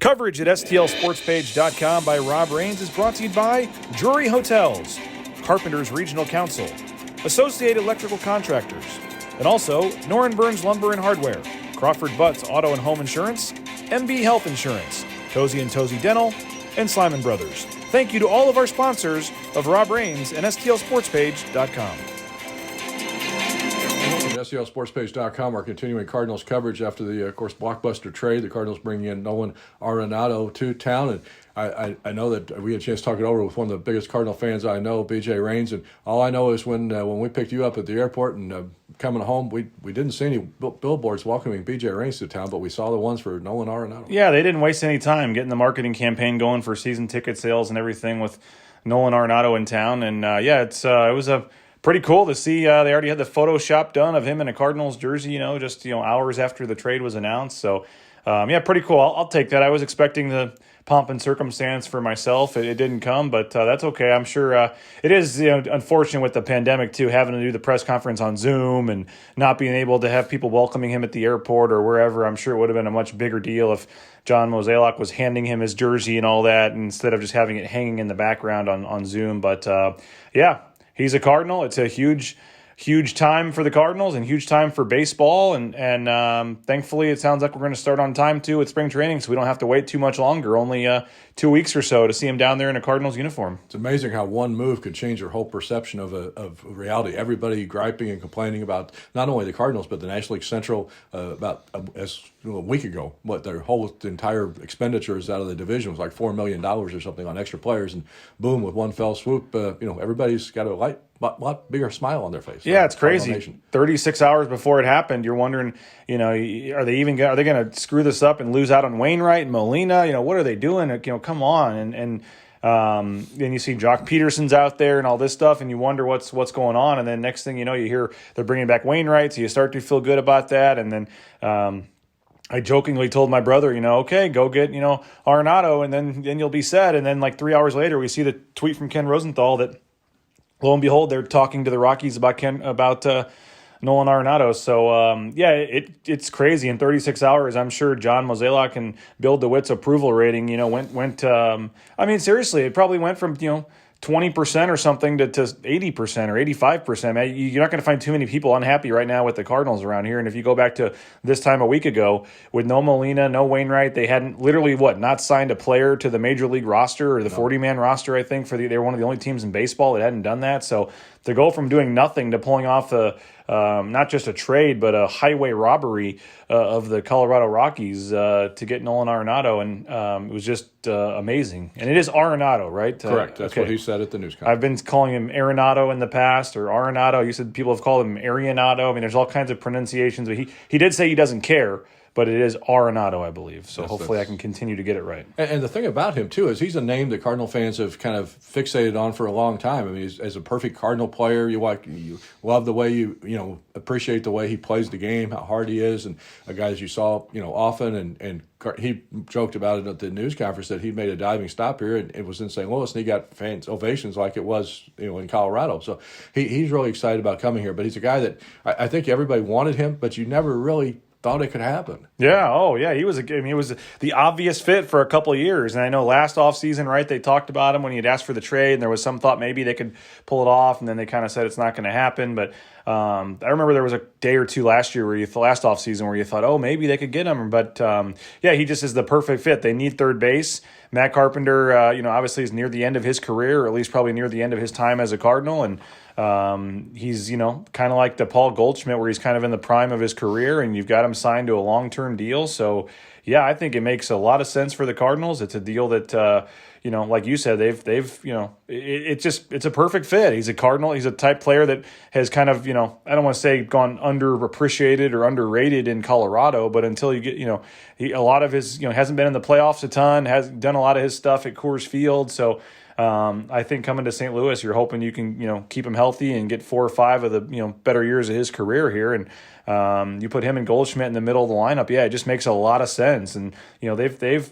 Coverage at STLSportsPage.com by Rob Rains is brought to you by Drury Hotels, Carpenters Regional Council, Associated Electrical Contractors, and also Noren Burns Lumber and Hardware, Crawford Butts Auto and Home Insurance, MB Health Insurance, Tozy and Tozy Dental, and Simon Brothers. Thank you to all of our sponsors of Rob Rains and STLSportsPage.com. STLSportsPage.com, our continuing Cardinals coverage after the, of course, blockbuster trade. The Cardinals bringing in Nolan Arenado to town, and I know that we had a chance to talk it over with one of the biggest Cardinal fans I know, BJ Rains, and all I know is when we picked you up at the airport and coming home, we didn't see any billboards welcoming BJ Rains to town, but we saw the ones for Nolan Arenado. Yeah, they didn't waste any time getting the marketing campaign going for season ticket sales and everything with Nolan Arenado in town, and it was pretty cool to see. They already had the Photoshop done of him in a Cardinals jersey, just hours after the trade was announced. So, pretty cool. I'll take that. I was expecting the pomp and circumstance for myself. It didn't come, but that's okay. I'm sure it is unfortunate with the pandemic too, having to do the press conference on Zoom and not being able to have people welcoming him at the airport or wherever. I'm sure it would have been a much bigger deal if John Mozeliak was handing him his jersey and all that instead of just having it hanging in the background on Zoom. But he's a Cardinal. It's a huge time for the Cardinals and huge time for baseball. And thankfully, it sounds like we're going to start on time, too, with spring training, so we don't have to wait too much longer, only 2 weeks or so to see him down there in a Cardinals uniform. It's amazing how one move could change your whole perception of reality. Everybody griping and complaining about not only the Cardinals, but the National League Central about a week ago. Their whole entire expenditures out of the division was like $4 million or something on extra players. And boom, with one fell swoop, everybody's got a lot bigger smile on their face. Yeah, it's crazy. 36 hours before it happened, you're wondering, are they going to screw this up and lose out on Wainwright and Molina? What are they doing? Come on. And then you see Jock Peterson's out there and all this stuff, and you wonder what's going on. And then next thing you know, you hear they're bringing back Wainwright, so you start to feel good about that. And then I jokingly told my brother, okay, go get, Arenado, and then you'll be set. And then like 3 hours later, we see the tweet from Ken Rosenthal that, lo and behold, they're talking to the Rockies about Nolan Arenado. So, it's crazy. In 36 hours, I'm sure John Mozeliak and Bill DeWitt's approval rating, went seriously, it probably went from, 20% or something to 80% or 85%. You're not going to find too many people unhappy right now with the Cardinals around here. And if you go back to this time a week ago, with no Molina, no Wainwright, they hadn't literally not signed a player to the major league roster or the 40-man roster. I think they were one of the only teams in baseball that hadn't done that. So to go from doing nothing to pulling off not just a trade, but a highway robbery of the Colorado Rockies to get Nolan Arenado, and it was just amazing. And it is Arenado, right? Correct. That's what he said at the news conference. I've been calling him Arenado in the past, or Arenado. You said people have called him Arianado. There's all kinds of pronunciations, but he did say he doesn't care. But it is Arenado, I believe. So hopefully I can continue to get it right. And the thing about him, too, is he's a name that Cardinal fans have kind of fixated on for a long time. He's as a perfect Cardinal player. You love the way you appreciate the way he plays the game, how hard he is, and a guy as you saw, often. And he joked about it at the news conference that he made a diving stop here, and it was in St. Louis, and he got fans ovations like it was, in Colorado. So he's really excited about coming here. But he's a guy that I think everybody wanted him, but you never really thought it could happen. Yeah. Oh, yeah. He was the obvious fit for a couple of years. And I know last offseason, right, they talked about him when he had asked for the trade, and there was some thought maybe they could pull it off, and then they kind of said it's not going to happen. But I remember there was a day or two last year last offseason where you thought, oh, maybe they could get him. But he just is the perfect fit. They need third base. Matt Carpenter, obviously is near the end of his career, or at least probably near the end of his time as a Cardinal. And he's, kind of like the Paul Goldschmidt, where he's kind of in the prime of his career, and you've got him signed to a long-term deal. So, yeah, I think it makes a lot of sense for the Cardinals. It's a deal that, like you said, it's a perfect fit. He's a Cardinal. He's a type player that has kind of, I don't want to say gone underappreciated or underrated in Colorado, but until you get, a lot of his, hasn't been in the playoffs a ton, has done a lot of his stuff at Coors Field. So, I think coming to St. Louis, you're hoping you can, keep him healthy and get 4 or 5 of the, better years of his career here. And you put him and Goldschmidt in the middle of the lineup. Yeah, it just makes a lot of sense. And, they've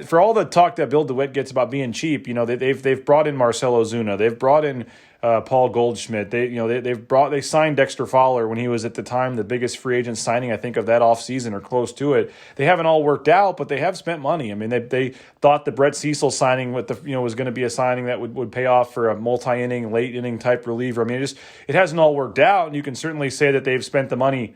for all the talk that Bill DeWitt gets about being cheap, they've brought in Marcell Ozuna. They've brought in Paul Goldschmidt. They signed Dexter Fowler when he was at the time the biggest free agent signing, I think, of that offseason or close to it. They haven't all worked out, but they have spent money. I mean, they thought the Brett Cecil signing was going to be a signing that would pay off for a multi-inning, late inning type reliever. I mean, it hasn't all worked out, and you can certainly say that they've spent the money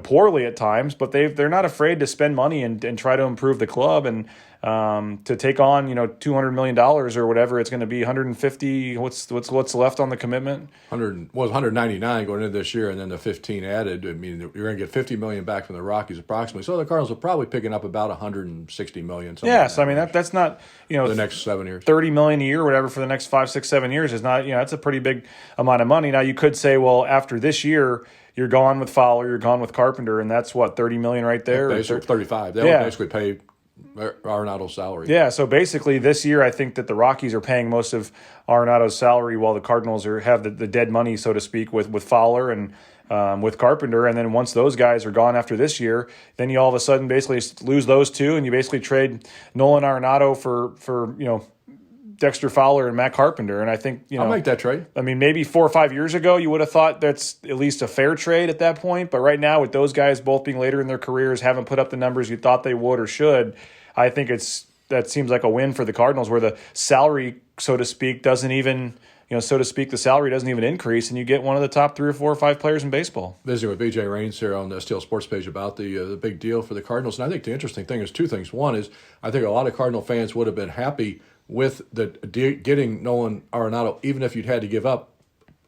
poorly at times, but they're not afraid to spend money and try to improve the club and to take on $200 million or whatever it's going to be, 150. What's left on the commitment? 199 going into this year, and then the 15 added. I mean, you're going to get $50 million back from the Rockies approximately. So the Cardinals are probably picking up about $160 million. Yes, I mean that's not the next 7 years, $30 million a year, or whatever for the next 5, 6, 7 years is not that's a pretty big amount of money. Now you could say, well, after this year, you're gone with Fowler, you're gone with Carpenter, and that's what, $30 million right there? Basically 35. They'll basically pay Arenado's salary. Yeah, so basically this year I think that the Rockies are paying most of Arenado's salary while the Cardinals have the dead money, so to speak, with Fowler and with Carpenter. And then once those guys are gone after this year, then you all of a sudden basically lose those two, and you basically trade Nolan Arenado for Dexter Fowler and Matt Carpenter. And I think, I'll make that trade. I mean, maybe 4 or 5 years ago, you would have thought that's at least a fair trade at that point. But right now, with those guys both being later in their careers, haven't put up the numbers you thought they would or should, I think that seems like a win for the Cardinals, where the salary, so to speak, doesn't even, the salary doesn't even increase, and you get one of the top 3 or 4 or 5 players in baseball. Visiting with BJ Rains here on the Steel Sports page about the big deal for the Cardinals. And I think the interesting thing is 2 things. One is I think a lot of Cardinal fans would have been happy with getting Nolan Arenado, even if you'd had to give up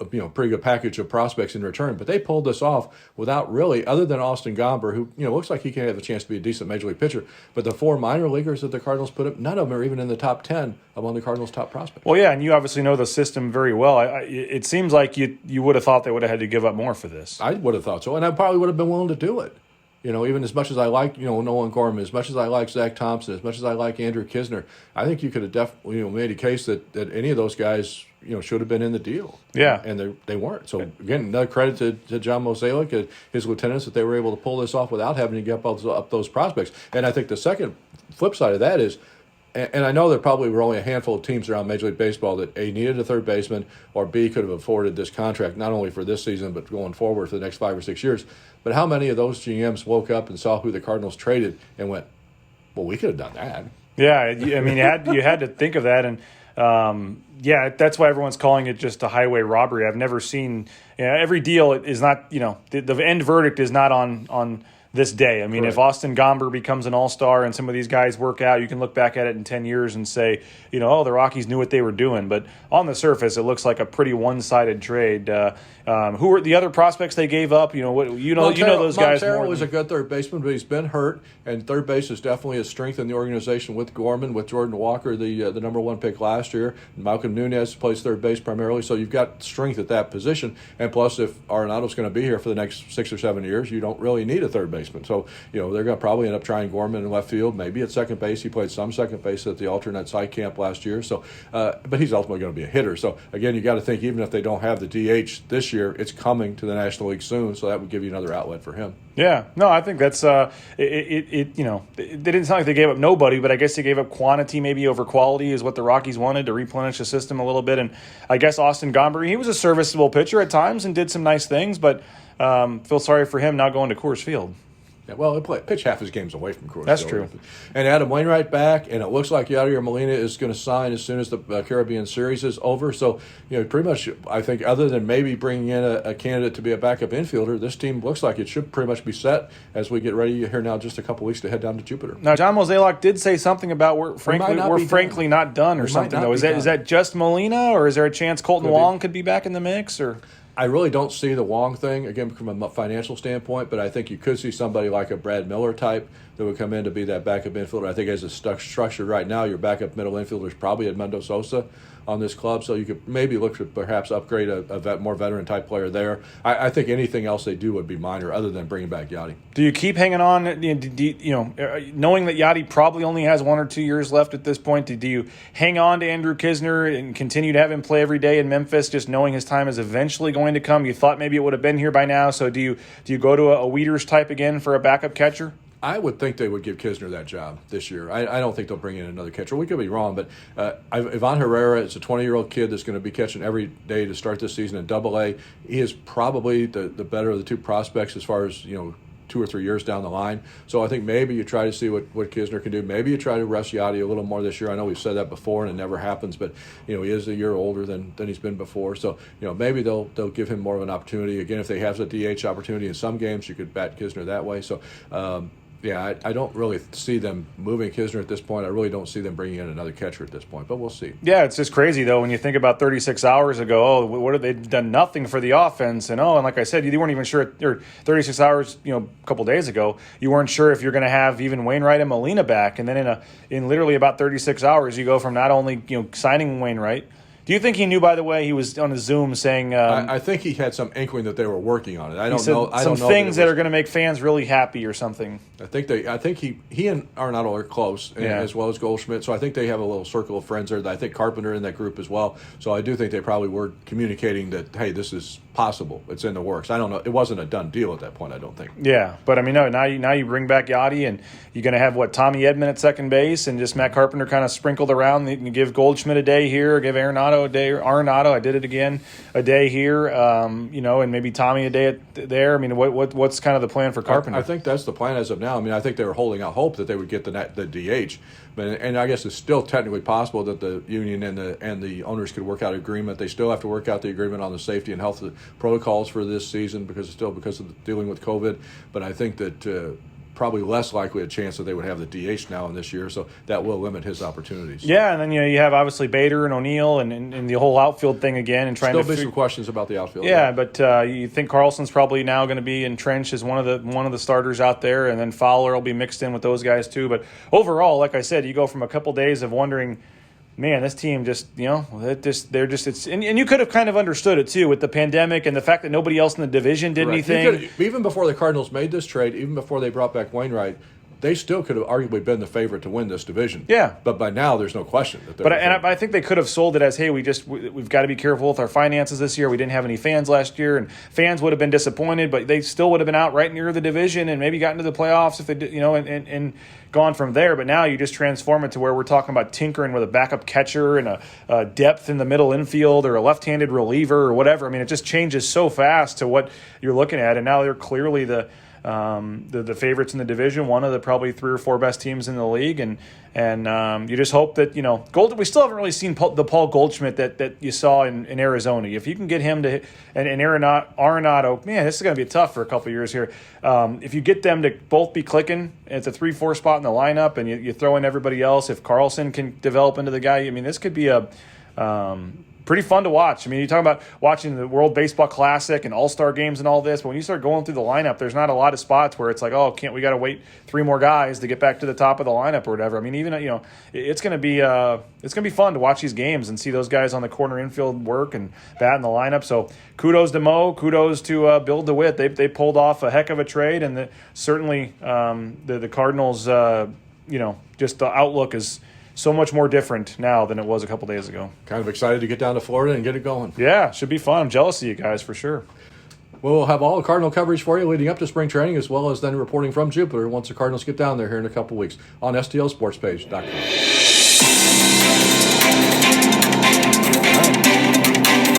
a pretty good package of prospects in return. But they pulled this off without really, other than Austin Gomber, who looks like he can have a chance to be a decent major league pitcher. But the 4 minor leaguers that the Cardinals put up, none of them are even in the top 10 among the Cardinals' top prospects. Well, yeah, and you obviously know the system very well. It seems like you would have thought they would have had to give up more for this. I would have thought so, and I probably would have been willing to do it. Even as much as I like, Nolan Gorman, as much as I like Zach Thompson, as much as I like Andrew Kisner, I think you could have definitely, made a case that any of those guys, should have been in the deal. Yeah. And they weren't. So, again, another credit to John Mozeliak and his lieutenants that they were able to pull this off without having to get up those prospects. And I think the second flip side of that is, and I know there probably were only a handful of teams around Major League Baseball that A, needed a third baseman, or B, could have afforded this contract, not only for this season, but going forward for the next 5 or 6 years. But how many of those GMs woke up and saw who the Cardinals traded and went, well, we could have done that? Yeah, I mean, you had to think of that. And, that's why everyone's calling it just a highway robbery. I've never seen every deal is not, the end verdict is not on this day. I mean, Correct. If Austin Gomber becomes an all-star and some of these guys work out, you can look back at it in 10 years and say, the Rockies knew what they were doing. But on the surface, it looks like a pretty one-sided trade. Who were the other prospects they gave up? Those guys. Montero was a good third baseman, but he's been hurt, and third base is definitely a strength in the organization with Gorman, with Jordan Walker, the number 1 pick last year. Malcolm Nunez plays third base primarily, so you've got strength at that position. And plus, if Arenado's going to be here for the next 6 or 7 years, you don't really need a third baseman. So, they're going to probably end up trying Gorman in left field, maybe at second base. He played some second base at the alternate site camp last year. So, but he's ultimately going to be a hitter. So, again, you got to think, even if they don't have the DH this year, it's coming to the National League soon. So that would give you another outlet for him. Yeah, no, I think that's it didn't sound like they gave up nobody, but I guess they gave up quantity maybe over quality is what the Rockies wanted to replenish the system a little bit. And I guess Austin Gomber, he was a serviceable pitcher at times and did some nice things, but feel sorry for him not going to Coors Field. Yeah, well, pitch half his games away from Coors. That's true. And Adam Wainwright back, and it looks like Yadier Molina is going to sign as soon as the Caribbean Series is over. So, pretty much, I think, other than maybe bringing in a candidate to be a backup infielder, this team looks like it should pretty much be set as we get ready here now, just a couple weeks to head down to Jupiter. Now, John Mozeliak did say something about we're frankly not done or something, though. Is that just Molina, or is there a chance Colton Wong could be back in the mix, or? I really don't see the Wong thing, again, from a financial standpoint, but I think you could see somebody like a Brad Miller type that would come in to be that backup infielder. I think as it's structured right now, your backup middle infielder is probably Edmundo Sosa on this club, so you could maybe look to perhaps upgrade a more veteran-type player there. I think anything else they do would be minor other than bringing back Yadi. Do you keep hanging on, knowing that Yadi probably only has 1 or 2 years left at this point, do you hang on to Andrew Kisner and continue to have him play every day in Memphis, just knowing his time is eventually going to come? You thought maybe it would have been here by now, so do you go to a Wieters type again for a backup catcher? I would think they would give Kisner that job this year. I don't think they'll bring in another catcher. We could be wrong, but Ivan Herrera is a 20-year-old kid that's going to be catching every day to start this season in Double-A. He is probably the better of the two prospects as far as 2 or 3 years down the line. So I think maybe you try to see what Kisner can do. Maybe you try to rest Yachty a little more this year. I know we've said that before and it never happens, but he is a year older than he's been before. So maybe they'll give him more of an opportunity. Again, if they have the DH opportunity in some games, you could bat Kisner that way. So I don't really see them moving Kisner at this point. I really don't see them bringing in another catcher at this point, but we'll see. Yeah, it's just crazy, though, when you think about 36 hours ago, what have they done? Nothing for the offense. And like I said, you weren't even sure, or 36 hours, a couple days ago, you weren't sure if you're going to have even Wainwright and Molina back. And then in literally about 36 hours, you go from not only, signing Wainwright. Do you think he knew, by the way, he was on a Zoom saying... I think he had some inkling that they were working on it. I don't know. Some things that are going to make fans really happy or something. I think he and Arenado are close, as well as Goldschmidt. So I think they have a little circle of friends there. I think Carpenter in that group as well. So I do think they probably were communicating that, hey, this is possible. It's in the works. I don't know. It wasn't a done deal at that point, I don't think. Yeah, but no, now you bring back Yachty, and you're going to have, Tommy Edman at second base, and just Matt Carpenter kind of sprinkled around. You can give Goldschmidt a day here, give Arenado a day, I did it again, a day here, and maybe Tommy a day there. I mean, what's kind of the plan for Carpenter? I think that's the plan as of now. I mean, I think they were holding out hope that they would get the DH, and I guess it's still technically possible that the union and the owners could work out an agreement. They still have to work out the agreement on the safety and health protocols for this season because of dealing with COVID. But I think that probably less likely a chance that they would have the DH now in this year, so that will limit his opportunities. Yeah, and then you have obviously Bader and O'Neill and the whole outfield thing again, and trying to be some questions about the outfield. Yeah, but you think Carlson's probably now going to be entrenched as one of the starters out there, and then Fowler will be mixed in with those guys too. But overall, like I said, you go from a couple days of wondering, man, this team just, and you could have kind of understood it too with the pandemic and the fact that nobody else in the division did anything. Even before the Cardinals made this trade, even before they brought back Wainwright, they still could have arguably been the favorite to win this division. Yeah. But by now, there's no question that they're. But I think they could have sold it as, hey, we've got to be careful with our finances this year. We didn't have any fans last year, and fans would have been disappointed, but they still would have been out right near the division and maybe gotten to the playoffs if they did, and gone from there. But now you just transform it to where we're talking about tinkering with a backup catcher and a depth in the middle infield or a left-handed reliever or whatever. I mean, it just changes so fast to what you're looking at, and now they're clearly the favorites in the division, one of the probably 3 or 4 best teams in the league, and you just hope that we still haven't really seen the Paul Goldschmidt that you saw in Arizona. If you can get him to and Arenado, man, this is going to be tough for a couple of years here. If you get them to both be clicking at the 3-4 spot in the lineup, and you throw in everybody else, if Carlson can develop into the guy, I mean, this could be a pretty fun to watch. I mean, you talk about watching the World Baseball Classic and All-Star games and all this, but when you start going through the lineup, there's not a lot of spots where it's like, oh, we got to wait 3 more guys to get back to the top of the lineup or whatever. I mean, even it's going to be fun to watch these games and see those guys on the corner infield work and bat in the lineup. So kudos to Mo, kudos to Bill DeWitt. They pulled off a heck of a trade, and certainly the Cardinals, just the outlook is so much more different now than it was a couple days ago. Kind of excited to get down to Florida and get it going. Yeah, should be fun. I'm jealous of you guys for sure. We'll have all the Cardinal coverage for you leading up to spring training, as well as then reporting from Jupiter once the Cardinals get down there here in a couple weeks on STLSportspage.com.